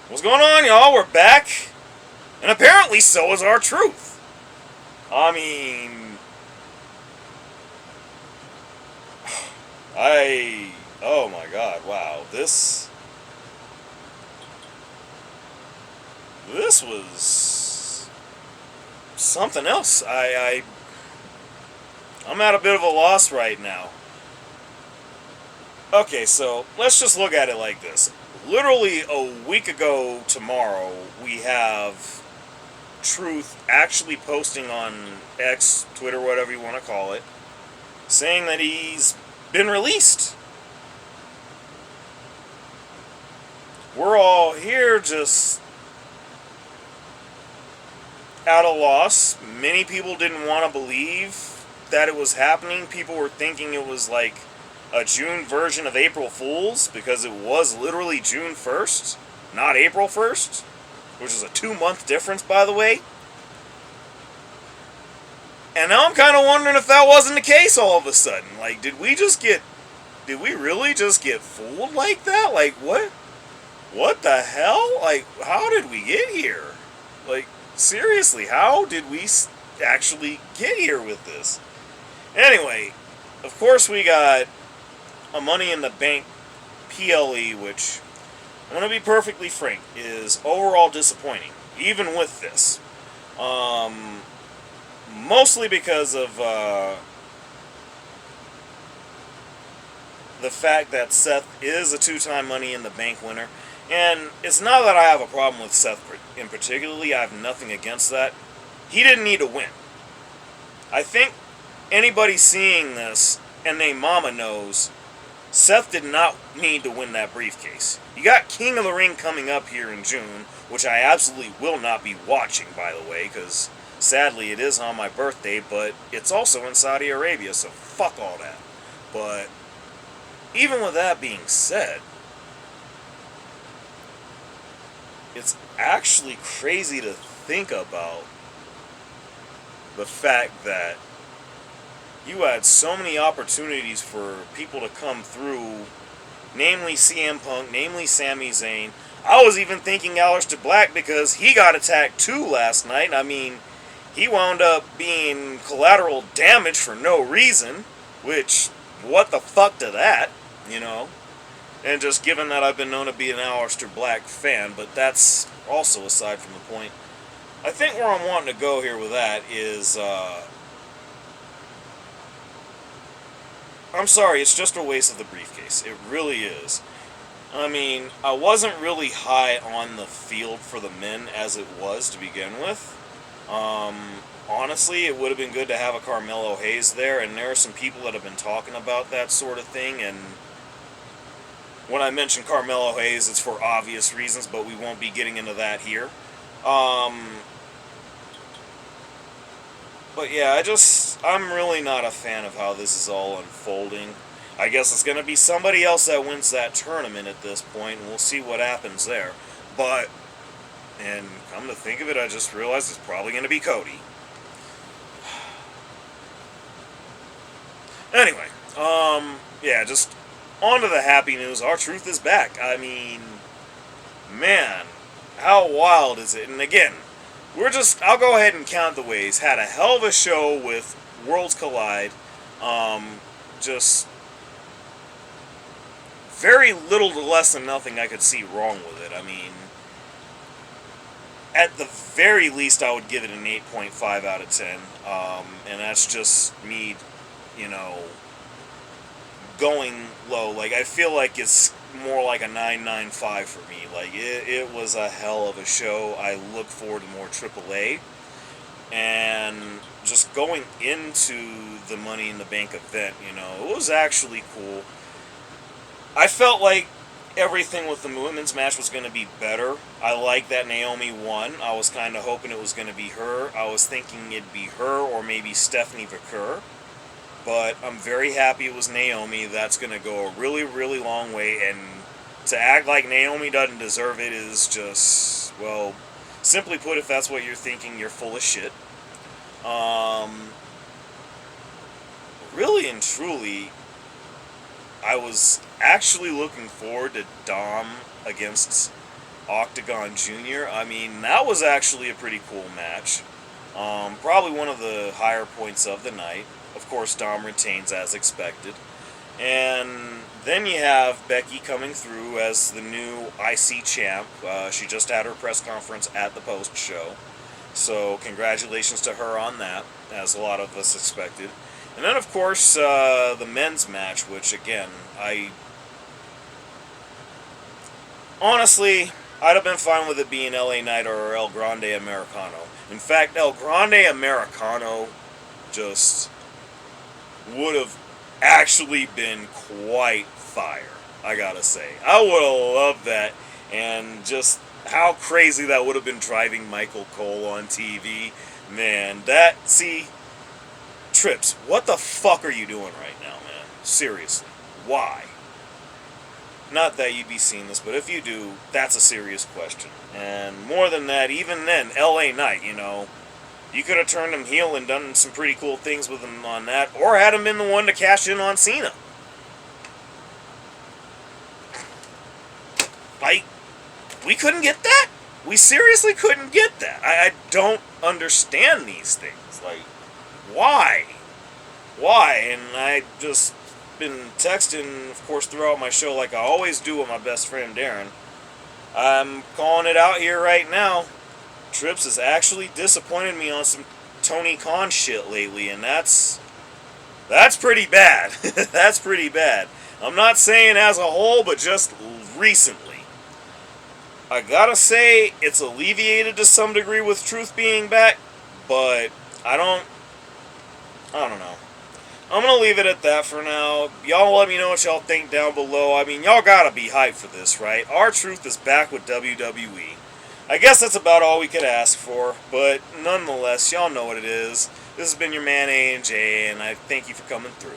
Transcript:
What's going on, y'all? We're back, and apparently so is our truth. I mean, oh my god, wow, this was something else. I'm at a bit of a loss right now. Okay, so let's just look at it like this. Literally a week ago tomorrow, we have Truth actually posting on X, Twitter, whatever you want to call it, saying that he's been released. We're all here just at a loss. Many people didn't want to believe that it was happening. People were thinking it was like a June version of April Fool's because it was literally June 1st, not April 1st, which is a 2-month difference, by the way. And now I'm kind of wondering if that wasn't the case all of a sudden. Like, did we really just get fooled like that? Like, what the hell? Like, how did we get here? Like, seriously, how did we actually get here with this? Anyway, of course we got a Money in the Bank PLE, which, I'm going to be perfectly frank, is overall disappointing, even with this. Mostly because of the fact that Seth is a 2-time Money in the Bank winner. And it's not that I have a problem with Seth in particularly. I have nothing against that. He didn't need to win. I think anybody seeing this and their mama knows Seth did not need to win that briefcase. You got King of the Ring coming up here in June, which I absolutely will not be watching, by the way, because sadly it is on my birthday, but it's also in Saudi Arabia, so fuck all that. But even with that being said, it's actually crazy to think about the fact that you had so many opportunities for people to come through, namely CM Punk, namely Sami Zayn. I was even thinking Aleister Black because he got attacked too last night. I mean, he wound up being collateral damage for no reason, which, what the fuck to that, you know? And just given that I've been known to be an Aleister Black fan, but that's also aside from the point. I think where I'm wanting to go here with that is, I'm sorry, it's just a waste of the briefcase. It really is. I mean, I wasn't really high on the field for the men as it was to begin with. Honestly, it would have been good to have a Carmelo Hayes there, and there are some people that have been talking about that sort of thing, and when I mention Carmelo Hayes, it's for obvious reasons, but we won't be getting into that here. But yeah, I'm really not a fan of how this is all unfolding. I guess it's going to be somebody else that wins that tournament at this point, and we'll see what happens there. But, and come to think of it, I just realized it's probably going to be Cody. Anyway, yeah, just on to the happy news. Our Truth is back. I mean, man, how wild is it? And again, I'll go ahead and count the ways. Had a hell of a show with Worlds Collide. Just very little to less than nothing I could see wrong with it. I mean, at the very least, I would give it an 8.5 out of 10. And that's just me, you know, going low. Like, I feel like it's more like a 9.95 for me. Like, it was a hell of a show. I look forward to more AAA. And just going into the Money in the Bank event, you know, it was actually cool. I felt like everything with the women's match was going to be better. I like that Naomi won. I was kind of hoping it was going to be her. I was thinking it'd be her or maybe Stephanie Vaquer. But I'm very happy it was Naomi. That's going to go a really, really long way. And to act like Naomi doesn't deserve it is just, well, simply put, if that's what you're thinking, you're full of shit. Really and truly, I was actually looking forward to Dom against Octagon Jr. I mean, that was actually a pretty cool match. Probably one of the higher points of the night. Of course, Dom retains as expected. And then you have Becky coming through as the new IC champ. She just had her press conference at the post show. So congratulations to her on that, as a lot of us expected. And then, of course, the men's match, which, again, honestly, I'd have been fine with it being LA Knight or El Grande Americano. In fact, El Grande Americano just would have actually been quite fire, I gotta say. I would have loved that, and just how crazy that would have been driving Michael Cole on TV. Man, Trips, what the fuck are you doing right now, man? Seriously, why? Not that you'd be seeing this, but if you do, that's a serious question. And more than that, even then, LA Knight, you could have turned him heel and done some pretty cool things with him on that, or had him been the one to cash in on Cena. Like, we couldn't get that? We seriously couldn't get that. I don't understand these things. Like, why? Why? And I just been texting, of course, throughout my show like I always do with my best friend Darren. I'm calling it out here right now. Trips has actually disappointed me on some Tony Khan shit lately, and that's pretty bad. That's pretty bad. I'm not saying as a whole, but just recently. I gotta say, it's alleviated to some degree with Truth being back, but I don't know. I'm going to leave it at that for now. Y'all let me know what y'all think down below. I mean, y'all gotta be hyped for this, right? R-Truth is back with WWE. I guess that's about all we could ask for, but nonetheless, y'all know what it is. This has been your man A&J, and I thank you for coming through.